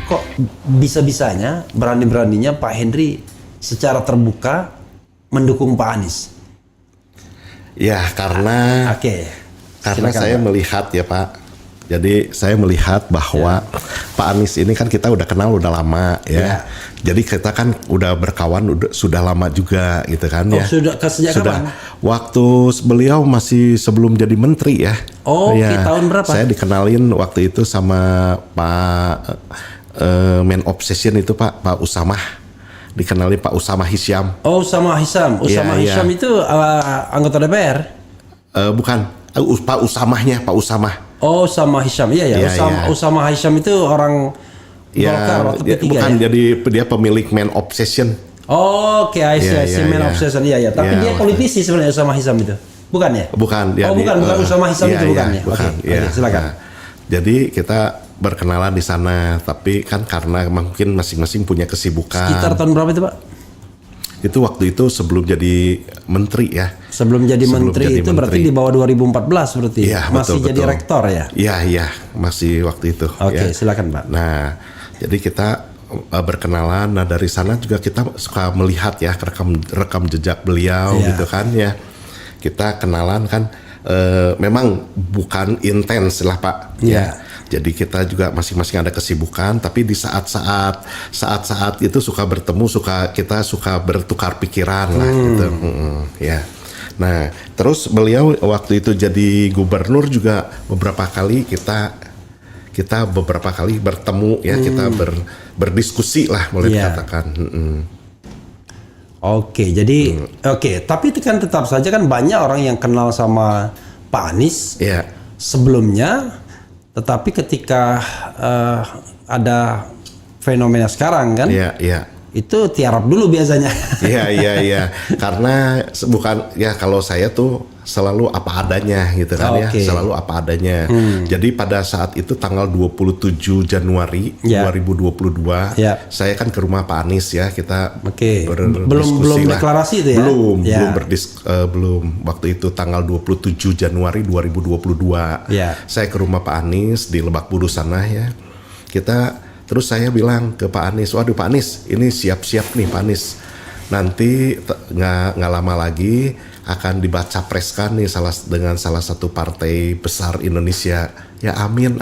kok bisa-bisanya, berani-beraninya Pak Henry secara terbuka mendukung Pak Anies? Ya karena Silakan, saya Pak. melihat ya Pak. Jadi saya melihat bahwa Pak Anies ini kan kita udah kenal udah lama ya. Jadi kita kan udah berkawan sudah lama juga gitu kan ya. Sudah sejak kapan? Waktu beliau masih sebelum jadi menteri ya. Tahun berapa? Saya dikenalin waktu itu sama Pak Man Obsession itu Pak Usamah. Dikenalin Pak Usamah Hisyam. Usama Hisyam. Hisyam itu anggota DPR? Bukan. Pak Usamahnya, Pak Usamah. Usama Hisyam, Usama Hisyam itu orang Golkar waktu P3 bukan, ya? jadi dia pemilik Man Obsession. I see, Man Obsession, Tapi dia politisi sebenarnya Usama Hisyam itu, bukan ya? Bukan. Bukan Usama Hisyam itu bukan ya? Bukan, Oke, silakan. Nah, jadi kita berkenalan di sana, tapi kan karena mungkin masing-masing punya kesibukan. Sekitar tahun berapa itu Pak? Itu waktu itu sebelum jadi menteri ya. Sebelum jadi menteri itu berarti di bawah 2014 berarti. Iya, masih betul, jadi rektor ya? Iya, masih waktu itu. Oke, silakan Pak. Nah, jadi kita berkenalan. Nah, dari sana juga kita suka melihat ya rekam jejak beliau gitu kan ya. Kita kenalan kan memang bukan intens lah Pak. Ya. Jadi kita juga masing-masing ada kesibukan, tapi di saat-saat itu suka bertemu, kita suka bertukar pikiran lah gitu. Ya. Nah, terus beliau waktu itu jadi gubernur juga beberapa kali kita beberapa kali bertemu ya, kita berdiskusi lah boleh dikatakan. Tapi itu kan tetap saja kan banyak orang yang kenal sama Pak Anies sebelumnya. Tetapi ketika ada fenomena sekarang kan, itu tiarap dulu biasanya. Iya. Karena bukan ya, kalau saya tuh selalu apa adanya gitu kan ya, selalu apa adanya. Jadi pada saat itu tanggal 27 Januari 2022, saya kan ke rumah Pak Anies ya, kita belum deklarasi itu ya? Belum. Waktu itu tanggal 27 Januari 2022. Saya ke rumah Pak Anies di Lebak Bulus sana ya. Terus saya bilang ke Pak Anies, waduh Pak Anies, ini siap-siap nih Pak Anies. Nanti nggak lama lagi akan dibaca preskan nih dengan salah satu partai besar Indonesia. Ya amin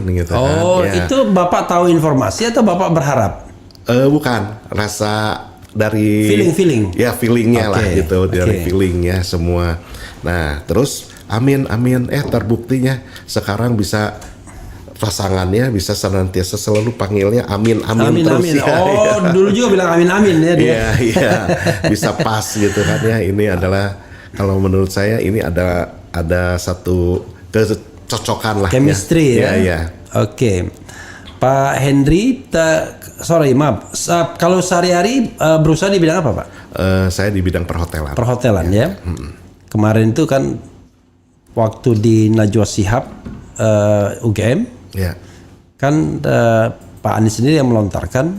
gitu kan. Itu Bapak tahu informasi atau Bapak berharap? Bukan, rasa dari feeling. Ya feelingnya lah gitu, dari feelingnya semua. Nah terus amin, terbuktinya sekarang bisa pasangannya bisa senantiasa selalu panggilnya amin terus. Ya. Dulu juga bilang amin ya dia. Iya, bisa pas gitu kan ya. Ini adalah, kalau menurut saya ini ada satu kecocokan lah. Chemistry ya. Iya. Oke. Pak Henry, maaf. Kalau sehari-hari berusaha di bidang apa Pak? Saya di bidang perhotelan. Perhotelan ya. Kemarin itu kan waktu di Najwa Shihab UGM. Kan Pak Anies sendiri yang melontarkan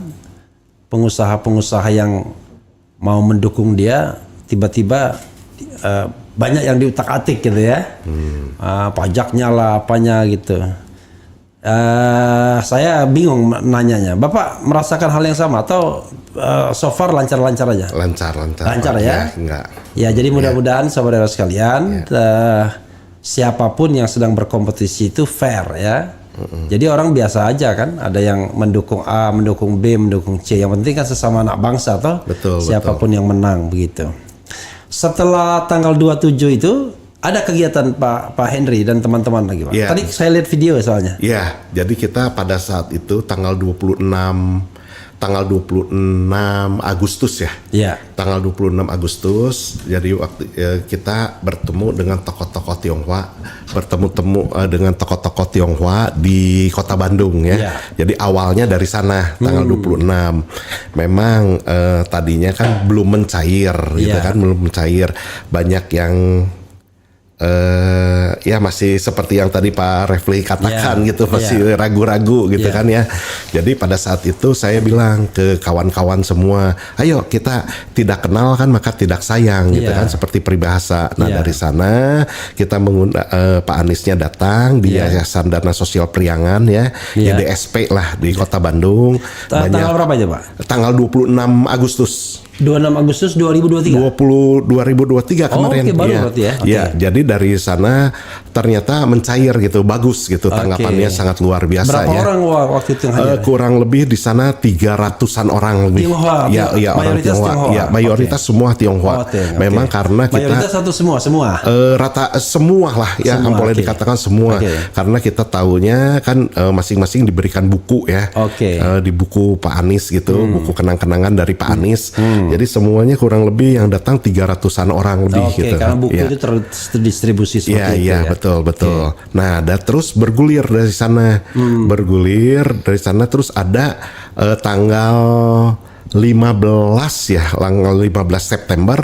pengusaha-pengusaha yang mau mendukung dia tiba-tiba banyak yang diutak-atik gitu ya. Pajaknya lah apanya gitu. Saya bingung nanyanya. Bapak merasakan hal yang sama atau so far lancar-lancar aja? Lancar ya? Enggak. Ya, jadi mudah-mudahan saudara sekalian, siapapun yang sedang berkompetisi itu fair ya. Jadi orang biasa aja kan, ada yang mendukung A, mendukung B, mendukung C. Yang penting kan sesama anak bangsa toh. Siapapun yang menang begitu. Setelah tanggal 27 itu ada kegiatan Pak Henry dan teman-teman lagi Pak. Tadi saya lihat video soalnya. Iya, jadi kita pada saat itu tanggal 26 Agustus ya. Tanggal 26 Agustus. Jadi waktu kita bertemu dengan tokoh-tokoh Tionghoa, dengan tokoh-tokoh Tionghoa di Kota Bandung ya. Jadi awalnya dari sana tanggal 26. Memang tadinya kan belum mencair gitu kan, belum mencair. Banyak yang ya masih seperti yang tadi Pak Refli katakan gitu, masih ragu-ragu gitu kan ya. Jadi pada saat itu saya bilang ke kawan-kawan semua, ayo kita tidak kenal kan maka tidak sayang gitu kan, seperti peribahasa. Nah dari sana kita Pak Aniesnya datang di Yayasan Dana Sosial Priangan ya, YDSP lah di Kota Bandung. Tanggal berapa aja Pak? Tanggal 26 Agustus. 26 Agustus 2023. 2023 kemarin. Oke, baru berarti ya. Ya, jadi dari sana ternyata mencair gitu, bagus gitu, tanggapannya sangat luar biasa. Berapa orang waktu itu yang hadir? Kurang lebih di sana 300-an orang lebih. Tionghoa. Ya, orang Tionghoa. Ya, mayoritas semua Tionghoa. Memang karena kita mayoritas atau semua? Rata semua lah ya, boleh dikatakan semua. Karena kita tahunya kan masing-masing diberikan buku ya. Di buku Pak Anies gitu, buku kenang-kenangan dari Pak Anies. Jadi semuanya kurang lebih yang datang 300-an orang lebih gitu. Karena buku itu terdistribusi seperti itu ya. Betul. Nah, terus bergulir dari sana. Terus ada tanggal 15 ya, tanggal 15 September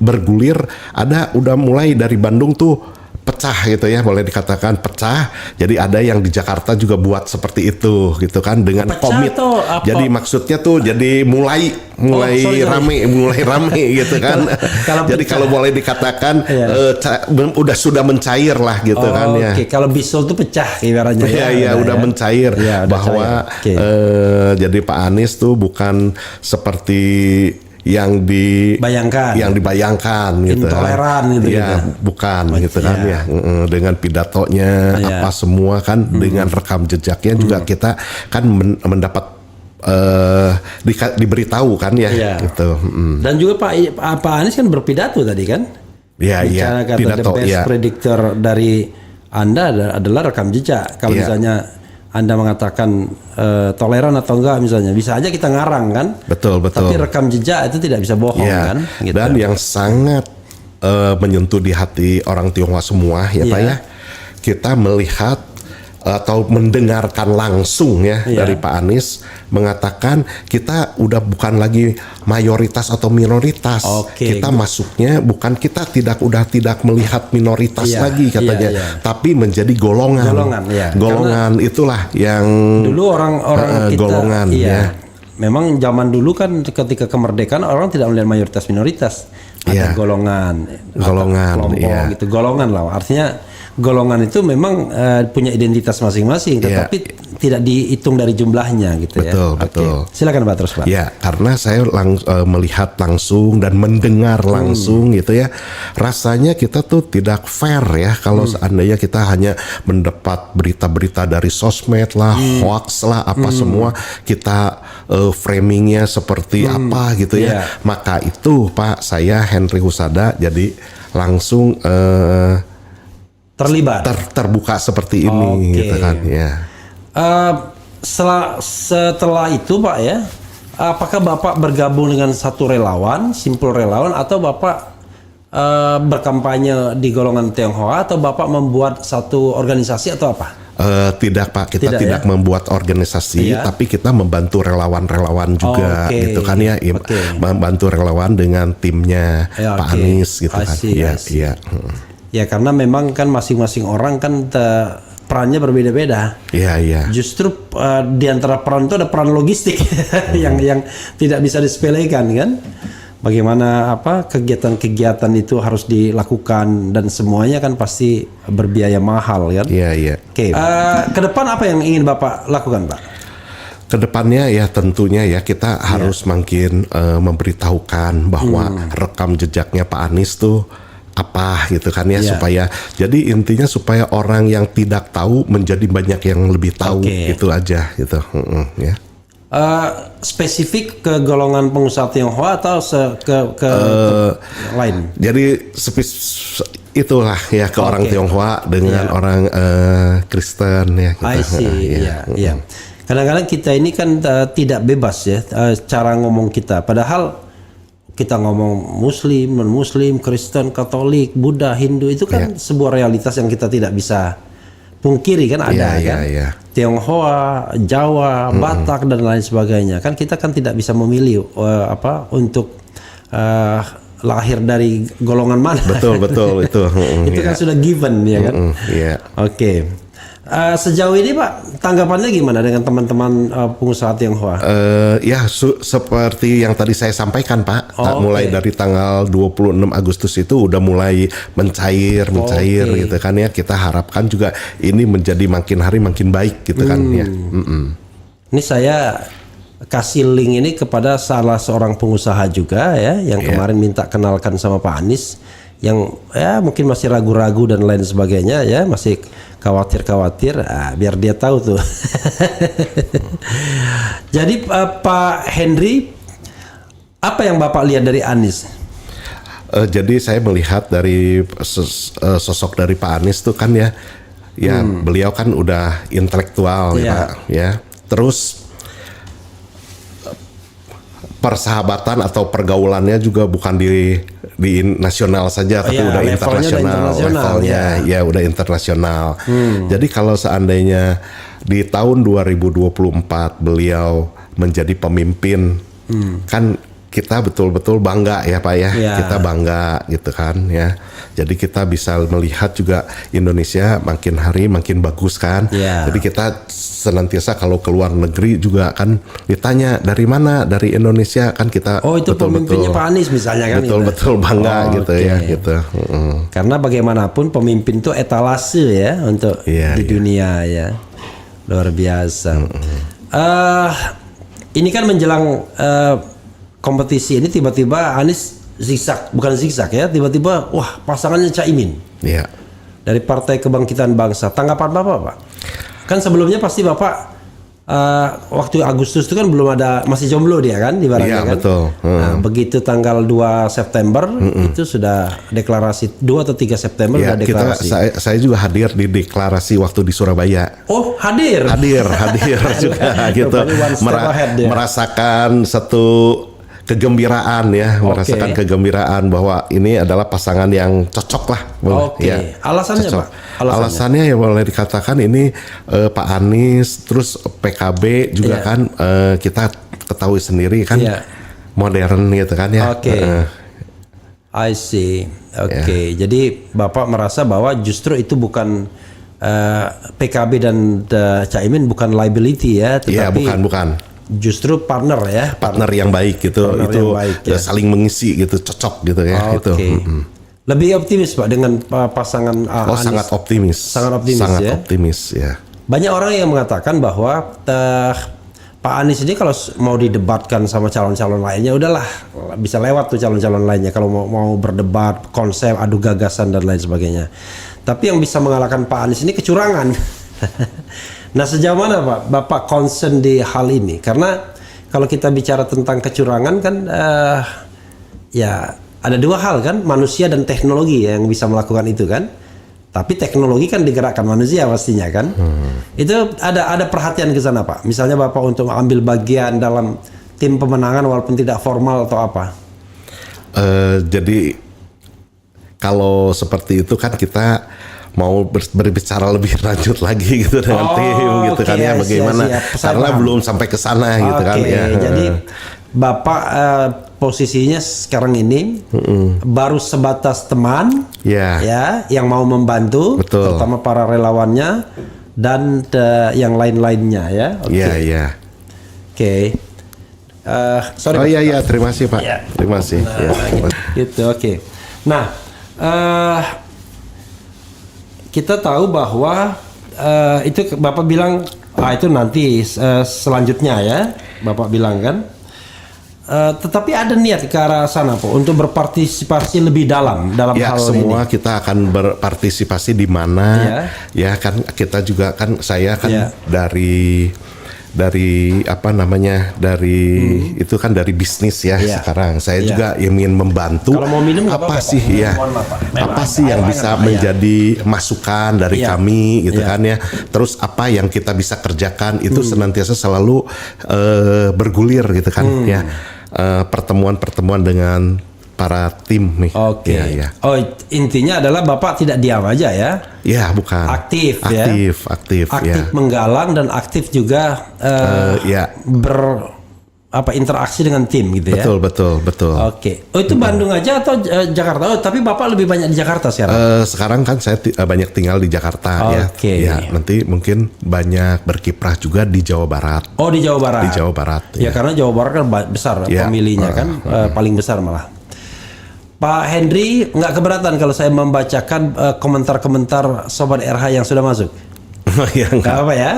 bergulir, ada udah mulai dari Bandung tuh pecah gitu ya, boleh dikatakan pecah. Jadi ada yang di Jakarta juga buat seperti itu gitu kan, dengan komit. Jadi maksudnya tuh jadi mulai rame gitu kan. Jadi kalau boleh dikatakan sudah mencair lah gitu kan ya. Kalau Bisul tuh pecah ibaratnya. Iya, udah mencair bahwa jadi Pak Anies tuh bukan seperti yang dibayangkan gitu, intoleran gitu, bukan gitu kan ya, dengan pidatonya apa semua kan, dengan rekam jejaknya juga kita kan mendapat diberitahu kan ya, gitu. Dan juga Pak Anies kan berpidato tadi kan, pidato. The best predictor dari Anda adalah rekam jejak. Kalau misalnya Anda mengatakan toleran atau enggak misalnya, bisa aja kita ngarang kan. Betul. Tapi rekam jejak itu tidak bisa bohong kan. Gitu. Dan yang sangat menyentuh di hati orang Tionghoa semua ya Pak ya, kita melihat atau mendengarkan langsung dari Pak Anies mengatakan kita udah bukan lagi mayoritas atau minoritas. Kita masuknya bukan, kita tidak tidak melihat minoritas lagi katanya, tapi menjadi golongan. Golongan itulah yang dulu orang-orang kita golongan memang zaman dulu kan ketika kemerdekaan orang tidak melihat mayoritas minoritas. Ada golongan kelompok gitu, golongan lah. Artinya golongan itu memang punya identitas masing-masing, tetapi tidak dihitung dari jumlahnya gitu. Betul. Silakan Pak, terus Pak. Ya, karena saya melihat langsung dan mendengar langsung gitu ya, rasanya kita tuh tidak fair ya kalau seandainya kita hanya mendapat berita-berita dari sosmed lah, hoax lah, apa semua kita framingnya seperti apa gitu ya. Maka itu Pak, saya Henry Husada jadi langsung terlibat, terbuka seperti ini gitu kan ya. Setelah itu Pak ya, apakah Bapak bergabung dengan satu relawan, simpul relawan, atau Bapak berkampanye di golongan Tionghoa, atau Bapak membuat satu organisasi atau apa? Tidak Pak, kita tidak membuat organisasi, tapi kita membantu relawan-relawan juga gitu kan ya, membantu relawan dengan timnya Pak Anies gitu kan. Ya karena memang kan masing-masing orang kan perannya berbeda-beda. Justru di antara peran itu ada peran logistik yang tidak bisa disepelekan kan. Bagaimana kegiatan-kegiatan itu harus dilakukan dan semuanya kan pasti berbiaya mahal kan. Ke depan apa yang ingin Bapak lakukan Pak? Kedepannya ya tentunya ya kita harus makin memberitahukan bahwa rekam jejaknya Pak Anies tuh apa gitu kan ya, supaya jadi intinya supaya orang yang tidak tahu menjadi banyak yang lebih tahu, itu aja gitu ya. Spesifik ke golongan pengusaha Tionghoa atau ke lain? Jadi itulah ya ke orang Tionghoa dengan orang Kristen ya gitu. Kadang-kadang kita ini kan tidak bebas ya cara ngomong kita, padahal kita ngomong Muslim, non-Muslim, Kristen, Katolik, Buddha, Hindu, itu kan sebuah realitas yang kita tidak bisa pungkiri kan, ada kan. Tionghoa, Jawa, Batak dan lain sebagainya. Kan kita kan tidak bisa memilih untuk lahir dari golongan mana. Betul itu. Itu kan sudah given ya kan. Iya. Oke. Sejauh ini Pak, tanggapannya gimana dengan teman-teman pengusaha Tionghoa? Ya seperti yang tadi saya sampaikan Pak, mulai dari tanggal 26 Agustus itu udah mulai mencair gitu kan ya. Kita harapkan juga ini menjadi makin hari makin baik gitu kan ya. Ini saya kasih link ini kepada salah seorang pengusaha juga ya, yang kemarin minta kenalkan sama Pak Anies, yang ya mungkin masih ragu-ragu dan lain sebagainya ya, masih khawatir, biar dia tahu tuh. Jadi Pak Henry, apa yang Bapak lihat dari Anies? Jadi saya melihat dari sosok dari Pak Anies tuh kan ya, beliau kan udah intelektual ya Pak, ya. Terus persahabatan atau pergaulannya juga bukan di nasional saja, tapi udah internasional levelnya, ya udah internasional. Jadi kalau seandainya di tahun 2024 beliau menjadi pemimpin, kan kita betul-betul bangga ya Pak ya, kita bangga gitu kan ya. Jadi kita bisa melihat juga Indonesia makin hari makin bagus kan. Jadi kita senantiasa kalau keluar negeri juga kan ditanya dari mana, dari Indonesia kan kita. Oh itu pemimpinnya Pak Anies misalnya kan. Betul-betul bangga gitu ya gitu. Karena bagaimanapun pemimpin itu etalase ya untuk di dunia ya. Luar biasa. Ini kan menjelang kompetisi ini tiba-tiba Anies bukan zigzag ya, tiba-tiba wah pasangannya Caimin. Iya. Dari Partai Kebangkitan Bangsa. Tanggapan Bapak, Pak? Kan sebelumnya pasti Bapak waktu Agustus itu kan belum ada, masih jomblo dia kan ibaratnya kan. Iya, betul. Nah, begitu tanggal 2 September itu sudah deklarasi, 2 atau 3 September sudah deklarasi. Saya juga hadir di deklarasi waktu di Surabaya. Oh, hadir juga gitu. Merasakan satu kegembiraan ya, merasakan kegembiraan bahwa ini adalah pasangan yang cocok lah. Ya, alasannya cocok. Pak? Alasannya ya boleh dikatakan ini Pak Anies, terus PKB juga kan kita ketahui sendiri kan modern gitu kan ya. I see. Jadi Bapak merasa bahwa justru itu bukan PKB dan Caimin bukan liability ya, tetapi bukan. Justru partner ya, partner yang baik gitu, saling mengisi gitu, cocok gitu ya. Lebih optimis Pak dengan pasangan Anies? Sangat optimis ya. Banyak orang yang mengatakan bahwa Pak Anies ini kalau mau didebatkan sama calon-calon lainnya udahlah bisa lewat tuh calon-calon lainnya kalau mau berdebat konsep, adu gagasan dan lain sebagainya. Tapi yang bisa mengalahkan Pak Anies ini kecurangan. Nah sejauh mana Pak Bapak concern di hal ini? Karena kalau kita bicara tentang kecurangan kan ya ada dua hal kan, manusia dan teknologi yang bisa melakukan itu kan. Tapi teknologi kan digerakkan manusia pastinya kan. Itu ada perhatian ke sana Pak. Misalnya Bapak untuk ambil bagian dalam tim pemenangan walaupun tidak formal atau apa? Jadi kalau seperti itu kan kita mau berbicara lebih lanjut lagi gitu dengan tim gitu kan ya, bagaimana karena belum sampai ke sana gitu kan ya. Jadi Bapak posisinya sekarang ini baru sebatas teman ya yang mau membantu, terutama para relawannya dan yang lain-lainnya ya. Sorry. Terima kasih Pak. Terima kasih. Gitu Nah, kita tahu bahwa itu Bapak bilang itu nanti selanjutnya ya, Bapak bilang kan. Tetapi ada niat ke arah sana Pak untuk berpartisipasi lebih dalam hal semua ini. Kita akan berpartisipasi di mana ya kan, kita juga kan saya kan dari apa namanya itu kan dari bisnis ya sekarang saya juga ingin membantu. Kalau mau minum apa sih yang bisa menjadi masukan dari kami gitu kan ya, terus apa yang kita bisa kerjakan itu senantiasa selalu bergulir gitu kan ya, pertemuan dengan para tim nih. Oh, intinya adalah Bapak tidak diam aja ya? Ya, bukan. Aktif ya. Aktif menggalang dan aktif juga interaksi dengan tim gitu ya. Betul. Oke. Oh itu Bandung aja atau Jakarta? Oh tapi Bapak lebih banyak di Jakarta sekarang? Sekarang kan saya banyak tinggal di Jakarta Oke. ya. Nanti mungkin banyak berkiprah juga di Jawa Barat. Oh di Jawa Barat. Di Jawa Barat. Ya karena Jawa Barat kan besar pemilihnya kan paling besar malah. Pak Henry nggak keberatan kalau saya membacakan komentar-komentar Sobat RH yang sudah masuk? Ya, nggak apa ya?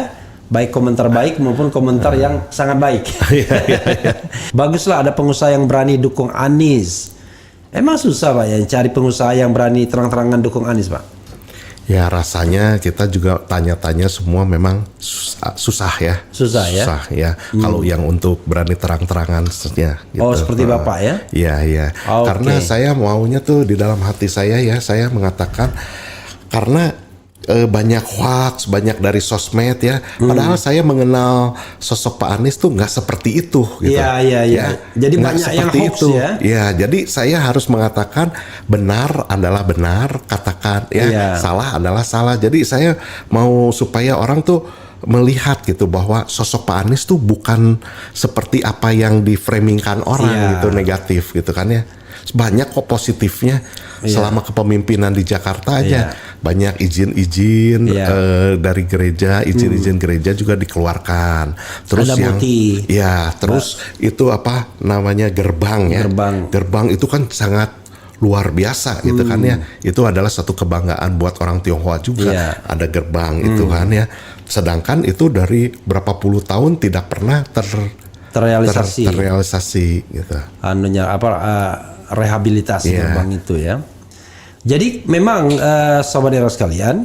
Baik komentar baik maupun komentar yang sangat baik. Baguslah ada pengusaha yang berani dukung Anies. Emang susah Pak ya cari pengusaha yang berani terang-terangan dukung Anies Pak? Ya rasanya kita juga tanya-tanya semua memang susah ya. Susah ya. Kalau yang untuk berani terang-terangan gitu. Oh seperti Bapak ya? Iya. Okay. Karena saya maunya tuh di dalam hati saya ya, saya mengatakan karena banyak hoax, banyak dari sosmed ya. Padahal saya mengenal sosok Pak Anies tuh nggak seperti itu gitu. Iya. Jadi banyak yang hoax ya. Ya, jadi saya harus mengatakan benar adalah benar, katakan ya salah adalah salah. Jadi saya mau supaya orang tuh melihat gitu bahwa sosok Pak Anies tuh bukan seperti apa yang diframingkan orang gitu negatif gitu kan ya. Banyak kok positifnya selama kepemimpinan di Jakarta aja banyak izin-izin dari gereja, izin-izin gereja juga dikeluarkan. Terus ada yang muti. Terus itu apa namanya gerbang ya. Gerbang itu kan sangat luar biasa gitu kan ya. Itu adalah satu kebanggaan buat orang Tionghoa juga. Ada gerbang itu kan ya. Sedangkan itu dari berapa puluh tahun tidak pernah terrealisasi gitu. Rehabilitasi gerbang itu ya. Jadi memang Sobat Era sekalian,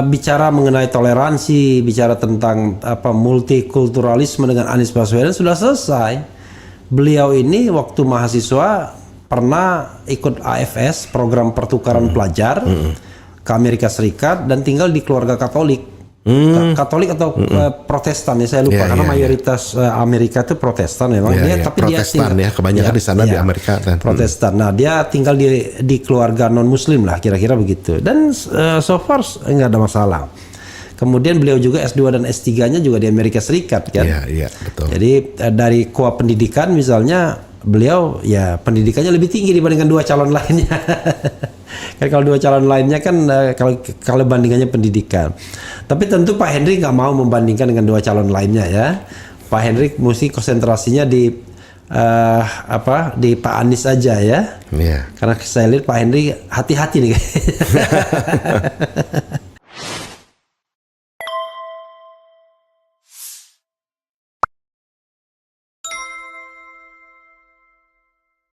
bicara mengenai toleransi, bicara tentang multikulturalisme dengan Anies Baswedan sudah selesai. Beliau ini waktu mahasiswa pernah ikut AFS, program pertukaran pelajar ke Amerika Serikat dan tinggal di keluarga Katolik. Katolik atau Protestan ya saya lupa karena mayoritas Amerika itu Protestan memang tapi Protestan dia kebanyakan di sana di Amerika kan. Protestan. Nah dia tinggal di keluarga non Muslim lah kira-kira begitu dan so far nggak ada masalah. Kemudian beliau juga S2 dan S3-nya juga di Amerika Serikat kan. Iya betul. Jadi dari koa pendidikan misalnya beliau ya pendidikannya lebih tinggi dibandingkan dua calon lainnya. Kan kalau dua calon lainnya kan kalau bandingannya pendidikan. Tapi tentu Pak Henry nggak mau membandingkan dengan dua calon lainnya ya. Pak Henry mesti konsentrasinya di Pak Anies aja ya. Karena saya lihat Pak Henry hati-hati nih.